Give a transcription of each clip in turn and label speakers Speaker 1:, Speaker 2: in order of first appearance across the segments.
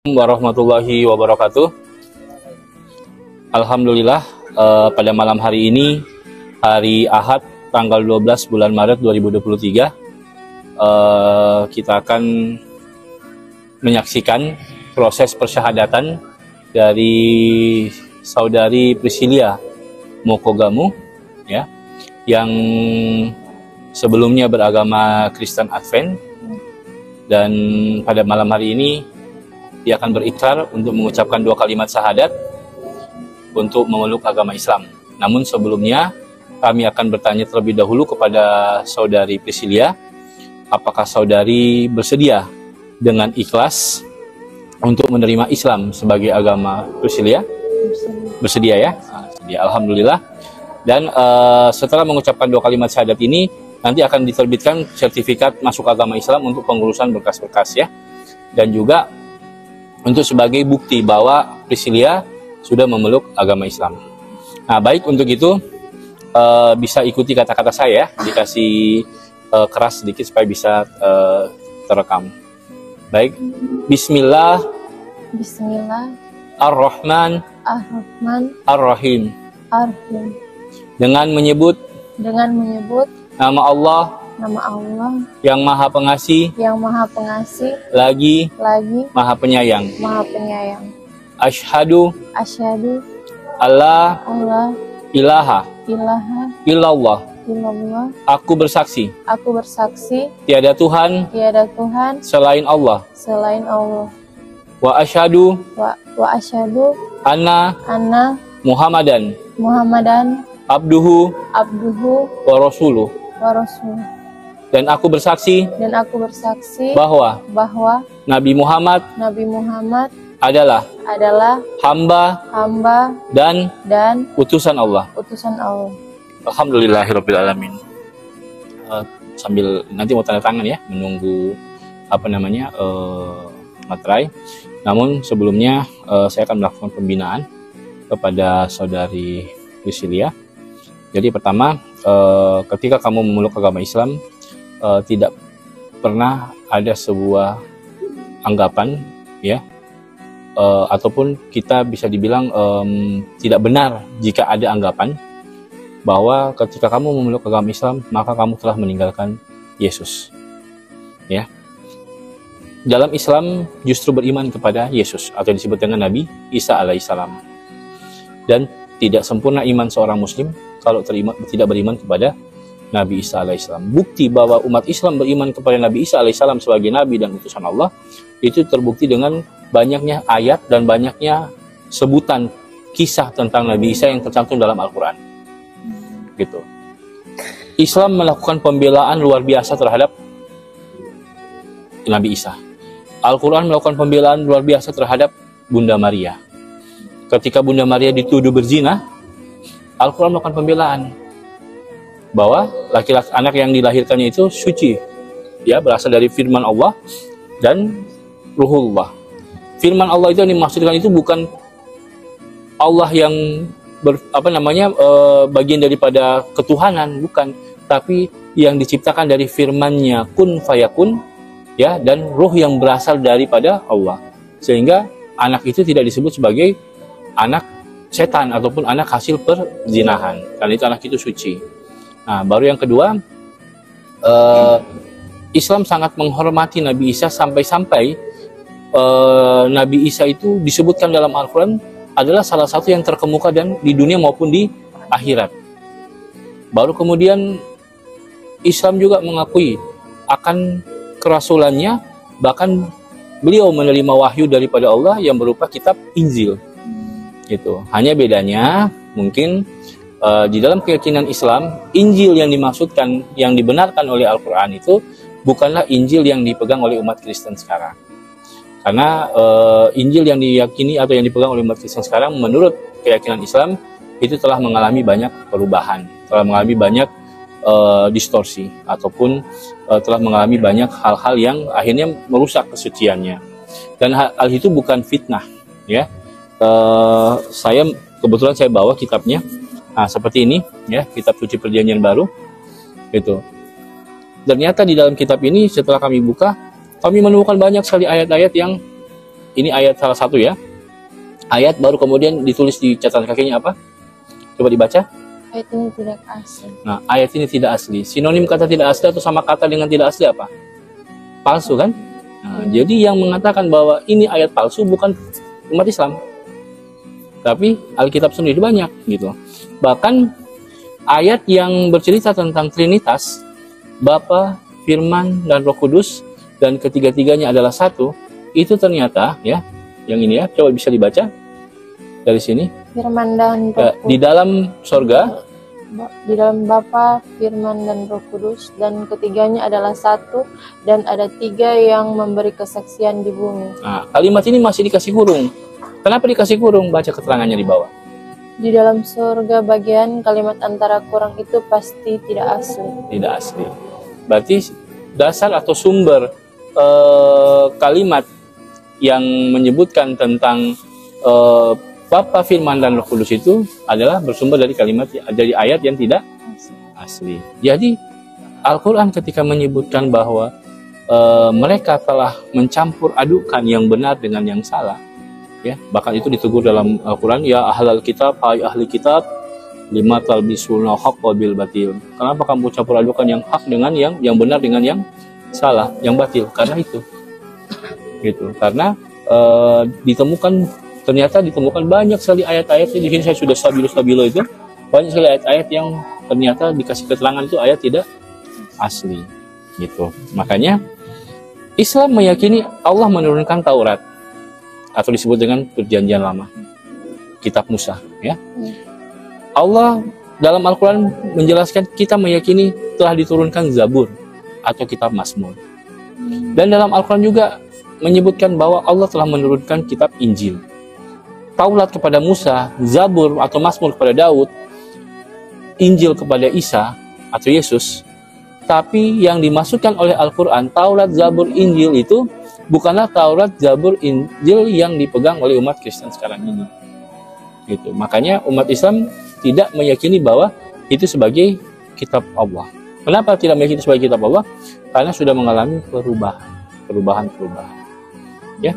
Speaker 1: Warahmatullahi wabarakatuh. Alhamdulillah, pada malam hari ini, hari Ahad tanggal 12 bulan Maret 2023, kita akan menyaksikan proses persyahadatan dari saudari Priscilia Mokogamu, ya, yang sebelumnya beragama Kristen Advent, dan pada malam hari ini dia akan berikrar untuk mengucapkan 2 kalimat syahadat untuk memeluk agama Islam. Namun sebelumnya kami akan bertanya terlebih dahulu kepada saudari Priscilia, apakah saudari bersedia dengan ikhlas untuk menerima Islam sebagai agama Priscilia? Bersedia ya? Bersedia. Alhamdulillah. Dan setelah mengucapkan 2 kalimat syahadat ini, nanti akan diterbitkan sertifikat masuk agama Islam untuk pengurusan berkas-berkas ya. Dan juga untuk sebagai bukti bahwa Priscilia sudah memeluk agama Islam. Nah, baik, untuk itu bisa ikuti kata-kata saya, dikasih keras sedikit supaya bisa terekam. Baik, Bismillah, Ar-Rahman, Ar-Rahim. Dengan menyebut nama Allah yang Maha Pengasih, lagi Maha Penyayang. Asyhadu alla ilaha illallah. Aku bersaksi tiada Tuhan selain Allah. Wa asyhadu anna Muhammadan abduhu wa rasuluh. Dan aku bersaksi bahwa Nabi Muhammad adalah hamba dan utusan Allah. Alhamdulillahirabbil alamin. Sambil nanti mau tanda tangan ya, menunggu materai. Namun sebelumnya saya akan melakukan pembinaan kepada saudari Priscilia. Jadi pertama, ketika kamu memeluk agama Islam, tidak pernah ada sebuah anggapan ya, ataupun kita bisa dibilang tidak benar jika ada anggapan bahwa ketika kamu memeluk agama Islam maka kamu telah meninggalkan Yesus ya. Dalam Islam justru beriman kepada Yesus atau disebut dengan Nabi Isa alaihissalam, dan tidak sempurna iman seorang muslim kalau tidak beriman kepada Nabi Isa alaihissalam. Bukti bahwa umat Islam beriman kepada Nabi Isa alaihissalam sebagai Nabi dan utusan Allah itu terbukti dengan banyaknya ayat dan banyaknya sebutan kisah tentang Nabi Isa yang tercantum dalam Al-Quran. Gitu. Islam melakukan pembelaan luar biasa terhadap Nabi Isa. Al-Quran melakukan pembelaan luar biasa terhadap Bunda Maria. Ketika Bunda Maria dituduh berzina, Al-Quran melakukan pembelaan bahwa laki-laki anak yang dilahirkannya itu suci, ya, berasal dari firman Allah dan Ruhullah. Firman Allah itu yang dimaksudkan itu bukan Allah yang bagian daripada ketuhanan, bukan, tapi yang diciptakan dari firman-Nya kun fayakun, ya, dan ruh yang berasal daripada Allah, sehingga anak itu tidak disebut sebagai anak setan ataupun anak hasil perzinahan, karena itu anak itu suci. Nah, baru yang kedua, Islam sangat menghormati Nabi Isa sampai-sampai Nabi Isa itu disebutkan dalam Al-Quran adalah salah satu yang terkemuka dan di dunia maupun di akhirat. Baru kemudian Islam juga mengakui akan kerasulannya, bahkan beliau menerima wahyu daripada Allah yang berupa kitab Injil. Gitu. Hanya bedanya mungkin di dalam keyakinan Islam, Injil yang dimaksudkan, yang dibenarkan oleh Al-Quran itu bukanlah Injil yang dipegang oleh umat Kristen sekarang. Karena Injil yang diyakini atau yang dipegang oleh umat Kristen sekarang menurut keyakinan Islam itu telah mengalami banyak perubahan, telah mengalami banyak distorsi, ataupun telah mengalami banyak hal-hal yang akhirnya merusak kesuciannya. Dan hal itu bukan fitnah, ya. Kebetulan saya bawa kitabnya, nah seperti ini, ya, kitab suci perjanjian baru, gitu. Ternyata di dalam kitab ini setelah kami buka, kami menemukan banyak sekali ayat-ayat yang ini ayat salah satu ya. Ayat baru kemudian ditulis di catatan kakinya apa? Coba dibaca.
Speaker 2: Ayat ini tidak asli.
Speaker 1: Nah, ayat ini tidak asli. Sinonim kata tidak asli atau sama kata dengan tidak asli apa? Palsu kan? Nah, jadi yang mengatakan bahwa ini ayat palsu bukan umat Islam, tapi Alkitab sendiri banyak gitu. Bahkan ayat yang bercerita tentang Trinitas, Bapa, Firman, dan Roh Kudus, dan ketiga-tiganya adalah satu, itu ternyata ya, yang ini ya, coba bisa dibaca dari sini.
Speaker 2: Firman dan Roh Kudus.
Speaker 1: Di dalam sorga,
Speaker 2: Di dalam Bapa, Firman, dan Roh Kudus, dan ketiganya adalah satu, dan ada tiga yang memberi kesaksian di bumi.
Speaker 1: nah, kalimat ini masih dikasih kurung. Kenapa dikasih kurung? Baca keterangannya di bawah.
Speaker 2: Di dalam surga bagian kalimat antara kurang itu pasti tidak asli.
Speaker 1: Tidak asli. Berarti dasar atau sumber kalimat yang menyebutkan tentang Bapa, Firman, dan Roh Kudus itu adalah bersumber dari kalimat, dari ayat yang tidak asli. Jadi Al-Quran ketika menyebutkan bahwa mereka telah mencampur adukan yang benar dengan yang salah, ya, bahkan itu ditegur dalam Al-Quran, ya ahlal kitab, hai ahli kitab, lima talbisul haqqa bil batil. Kenapa kamu campur adukan yang hak dengan yang benar dengan yang salah, yang batil? Karena itu, gitu. Karena ternyata ditemukan banyak sekali ayat-ayat. Di sini saya sudah stabilo itu, banyak sekali ayat-ayat yang ternyata dikasih keterangan itu ayat tidak asli, gitu. Makanya Islam meyakini Allah menurunkan Taurat, atau disebut dengan Perjanjian Lama, Kitab Musa, ya. Allah dalam Al-Quran menjelaskan kita meyakini telah diturunkan Zabur atau Kitab Mazmur. Dan dalam Al-Quran juga menyebutkan bahwa Allah telah menurunkan Kitab Injil. Taurat kepada Musa, Zabur atau Mazmur kepada Daud, Injil kepada Isa atau Yesus. Tapi yang dimasukkan oleh Al-Quran, Taurat, Zabur, Injil itu bukanlah Taurat, Zabur, Injil yang dipegang oleh umat Kristen sekarang ini. Gitu. Makanya umat Islam tidak meyakini bahwa itu sebagai kitab Allah. Kenapa tidak meyakini sebagai kitab Allah? Karena sudah mengalami perubahan. Ya.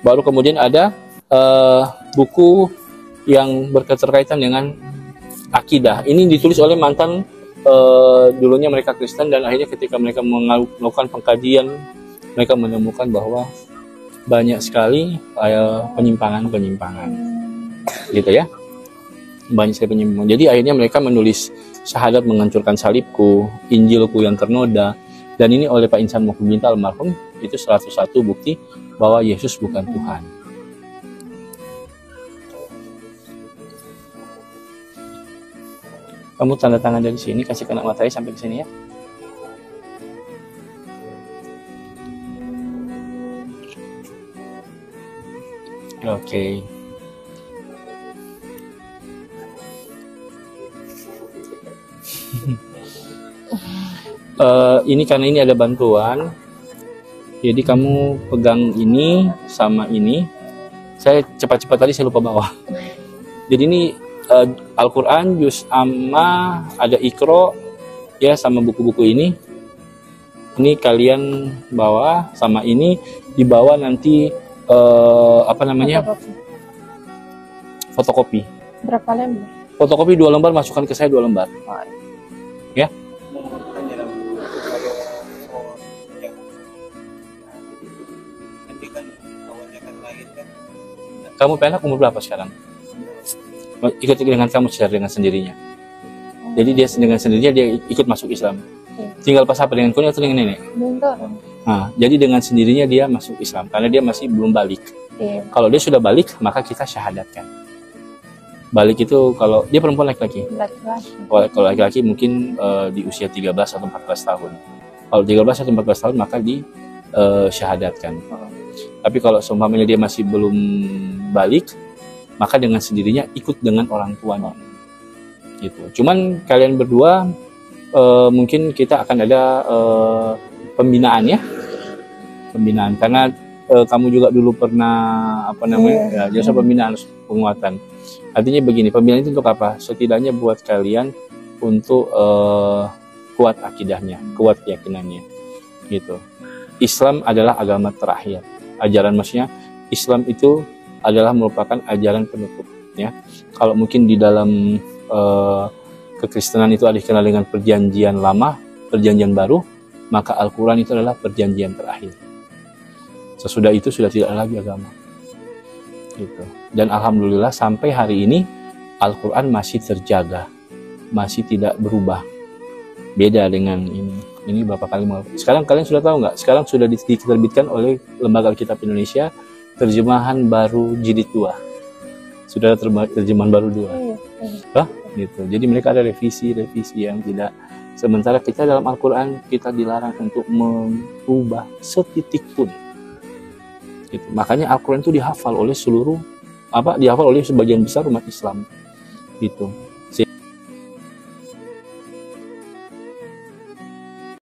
Speaker 1: Baru kemudian ada buku yang berkaitan dengan akidah. Ini ditulis oleh mantan dulunya mereka Kristen, dan akhirnya ketika mereka melakukan pengkajian, mereka menemukan bahwa banyak sekali penyimpangan, gitu ya. Banyak sekali penyimpangan. Jadi akhirnya mereka menulis syahadat menghancurkan salibku, Injilku yang ternoda, dan ini oleh Pak Insan Mukminta almarhum, itu 101 bukti bahwa Yesus bukan Tuhan. Kamu tanda tangan dari sini, kasih kena matahari sampai ke sini ya. Oke. Ini karena ini ada bantuan, jadi kamu pegang ini sama ini. Saya cepat-cepat tadi saya lupa bawa. Jadi ini Al-Quran, Juz Amma, ada Iqra, ya, sama buku-buku ini. Ini kalian bawa, sama ini dibawa nanti fotokopi.
Speaker 2: Berapa lembar?
Speaker 1: Fotokopi 2 lembar, masukkan ke saya 2 lembar. Ya. Kamu anak umur berapa sekarang? Ikut dengan kamu secara dengan sendirinya. Jadi dia dengan sendirinya dia ikut masuk Islam. Tinggal pas apa dengan kuning atau dengan nenek? Nah, jadi dengan sendirinya dia masuk Islam karena dia masih belum balik. Kalau dia sudah balik, maka kita syahadatkan. Balik itu kalau dia perempuan laki-laki. Kalau laki-laki mungkin di usia 13 atau 14 tahun. Kalau 13 atau 14 tahun maka syahadatkan. Tapi kalau seumpamanya dia masih belum balik, maka dengan sendirinya ikut dengan orang tuanya. Gitu. Cuman kalian berdua mungkin kita akan ada pembinaan ya. Pembinaan karena kamu juga dulu pernah jasa pembinaan penguatan. Artinya begini, pembinaan itu untuk apa? Setidaknya buat kalian untuk kuat akidahnya, kuat keyakinannya. Gitu. Islam adalah agama terakhir. ajaran, maksudnya Islam itu adalah merupakan ajaran penutup, ya. Kalau mungkin di dalam kekristenan itu ada dikenal dengan perjanjian lama, perjanjian baru, maka Al-Quran itu adalah perjanjian terakhir. Sesudah itu sudah tidak ada lagi agama. Gitu. Dan alhamdulillah sampai hari ini Al-Quran masih terjaga, masih tidak berubah. Beda dengan ini. Ini berapa kali sekarang kalian sudah tahu nggak? Sekarang sudah diterbitkan oleh Lembaga Alkitab Indonesia terjemahan baru jilid 2. Sudah ada terjemahan baru 2. Hah? Gitu. Jadi mereka ada revisi yang tidak. Sementara kita dalam Al-Quran kita dilarang untuk merubah setitik pun. Gitu. Makanya Al-Quran itu dihafal oleh sebagian besar umat Islam. Gitu.